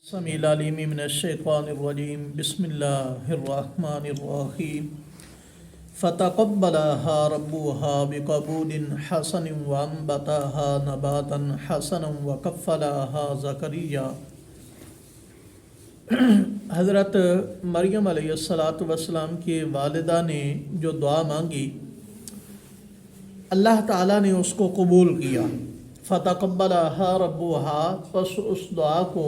سمیع العلیم من الشیطان الرجیم بسم اللہ الرحمن الرحیم فتقبلها ربها بقبول حسن وانبتها نباتا حسنا وکفلها زکریا۔ حضرت مریم علیہ السلام کی والدہ نے جو دعا مانگی اللہ تعالیٰ نے اس کو قبول کیا۔ فتقبلها ربها، پس اس دعا کو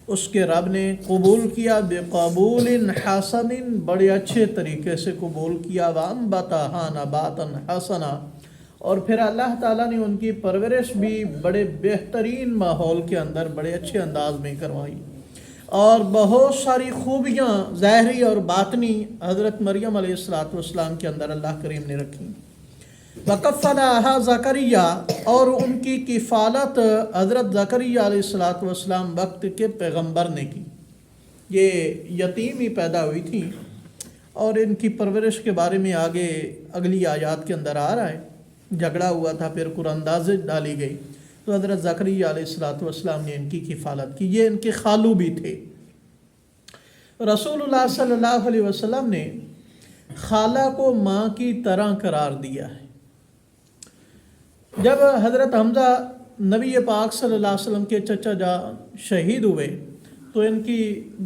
اس کے رب نے قبول کیا، بقبول حسن، بڑے اچھے طریقے سے قبول کیا، وانبتها نباتا حسنا، اور پھر اللہ تعالیٰ نے ان کی پرورش بھی بڑے بہترین ماحول کے اندر بڑے اچھے انداز میں کروائی، اور بہت ساری خوبیاں ظاہری اور باطنی حضرت مریم علیہ السلام کے اندر اللہ کریم نے رکھی۔ وَكَفَّلَهَا زکریا، اور ان کی کفالت حضرت زکریا علیہ السلام وقت کے پیغمبر نے کی۔ یہ یتیم ہی پیدا ہوئی تھی اور ان کی پرورش کے بارے میں آگے اگلی آیات کے اندر آ رہا ہے۔ جھگڑا ہوا تھا، پھر قرآن اندازی ڈالی گئی، تو حضرت زکریا علیہ السلام نے ان کی کفالت کی۔ یہ ان کے خالو بھی تھے۔ رسول اللہ صلی اللہ علیہ وسلم نے خالہ کو ماں کی طرح قرار دیا ہے۔ جب حضرت حمزہ نبی پاک صلی اللہ علیہ وسلم کے چچا جان شہید ہوئے تو ان کی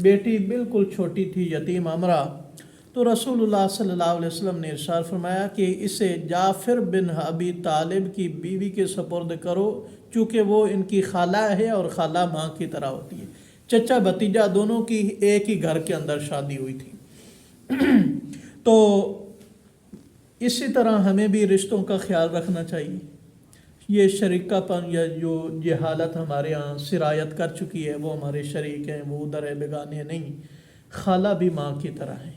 بیٹی بالکل چھوٹی تھی، یتیم امرا، تو رسول اللہ صلی اللہ علیہ وسلم نے ارشاد فرمایا کہ اسے جعفر بن ابی طالب کی بیوی کے سپرد کرو، چونکہ وہ ان کی خالہ ہے اور خالہ ماں کی طرح ہوتی ہے۔ چچا بھتیجا دونوں کی ایک ہی گھر کے اندر شادی ہوئی تھی۔ تو اسی طرح ہمیں بھی رشتوں کا خیال رکھنا چاہیے۔ یہ شریکہ پن یا جو جہالت ہمارے ہاں سرایت کر چکی ہے، وہ ہمارے شریک ہیں، وہ ادھر ہے، بیگانے نہیں۔ خالہ بھی ماں کی طرح ہے،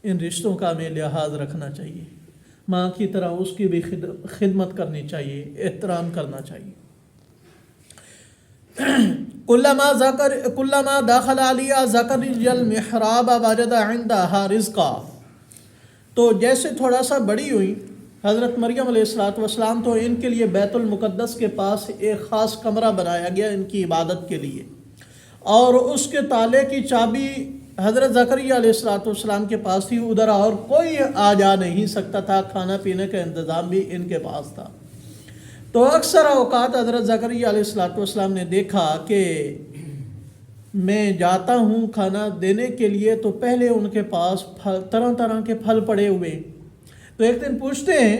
ان رشتوں کا ہمیں لحاظ رکھنا چاہیے، ماں کی طرح اس کی بھی خدمت کرنی چاہیے، احترام کرنا چاہیے۔ کلما دخل علیہ زکریا المحراب وجد عندها رزقا، تو جیسے تھوڑا سا بڑی ہوئی حضرت مریم علیہ السلام تو ان کے لیے بیت المقدس کے پاس ایک خاص کمرہ بنایا گیا ان کی عبادت کے لیے، اور اس کے تالے کی چابی حضرت زکریا علیہ السلام کے پاس تھی، ادھر اور کوئی آ جا نہیں سکتا تھا، کھانا پینے کا انتظام بھی ان کے پاس تھا۔ تو اکثر اوقات حضرت زکریا علیہ السلام نے دیکھا کہ میں جاتا ہوں کھانا دینے کے لیے تو پہلے ان کے پاس طرح طرح کے پھل پڑے ہوئے، تو ایک دن پوچھتے ہیں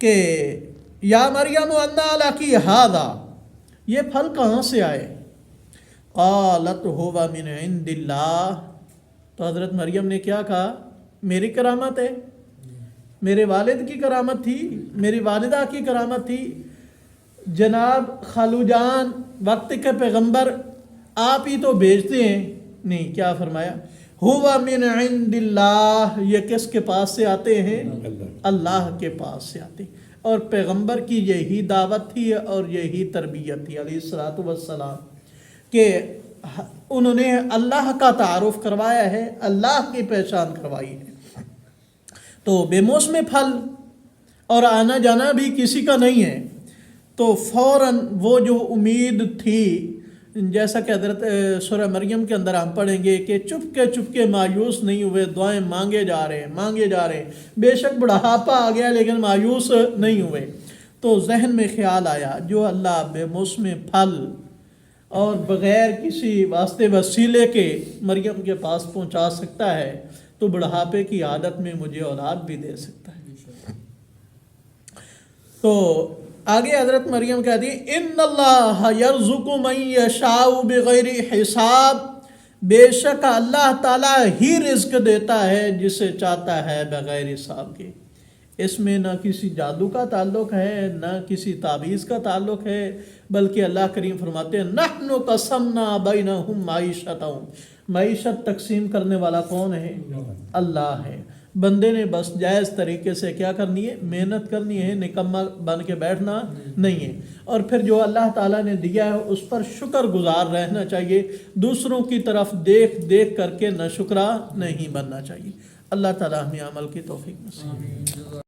کہ یا مریم انا لکی ھذا، یہ پھل کہاں سے آئے؟ قالت ھو من عند اللہ، تو حضرت مریم نے کیا کہا؟ میری کرامت ہے، میرے والد کی کرامت تھی، میری والدہ کی کرامت تھی۔ جناب خالو جان وقت کے پیغمبر آپ ہی تو بھیجتے ہیں، نہیں، کیا فرمایا؟ ہوا من عند اللہ، یہ کس کے پاس سے آتے ہیں؟ اللہ کے پاس سے آتے ہیں۔ اور پیغمبر کی یہی دعوت تھی اور یہی تربیت تھی علیہ السلام کہ انہوں نے اللہ کا تعارف کروایا ہے، اللہ کی پہچان کروائی ہے۔ تو بے موسم پھل اور آنا جانا بھی کسی کا نہیں ہے، تو فوراً وہ جو امید تھی، جیسا کہ حضرت سورہ مریم کے اندر ہم پڑھیں گے کہ چپ کے مایوس نہیں ہوئے، دعائیں مانگے جا رہے ہیں، بے شک بڑھاپا آ گیا لیکن مایوس نہیں ہوئے۔ تو ذہن میں خیال آیا جو اللہ بے موسم پھل اور بغیر کسی واسطے وسیلے کے مریم کے پاس پہنچا سکتا ہے تو بڑھاپے کی عادت میں مجھے اولاد بھی دے سکتا ہے۔ تو آگے حضرت مریم کہتی ہیں ان اللہ یرزق من یشاء بغیر حساب، بے شک اللہ تعالیٰ ہی رزق دیتا ہے جسے چاہتا ہے بغیر حساب کے۔ اس میں نہ کسی جادو کا تعلق ہے، نہ کسی تعویذ کا تعلق ہے، بلکہ اللہ کریم فرماتے ہیں نحن قسمنا بینہم معیشتہم، معیشت تقسیم کرنے والا کون ہے؟ اللہ ہے۔ بندے نے بس جائز طریقے سے کیا کرنی ہے؟ محنت کرنی ہے، نکمہ بن کے بیٹھنا نہیں ہے، اور پھر جو اللہ تعالیٰ نے دیا ہے اس پر شکر گزار رہنا چاہیے، دوسروں کی طرف دیکھ کر کے ناشکرا نہیں بننا چاہیے۔ اللہ تعالیٰ ہمیں عمل کی توفیق نصیب۔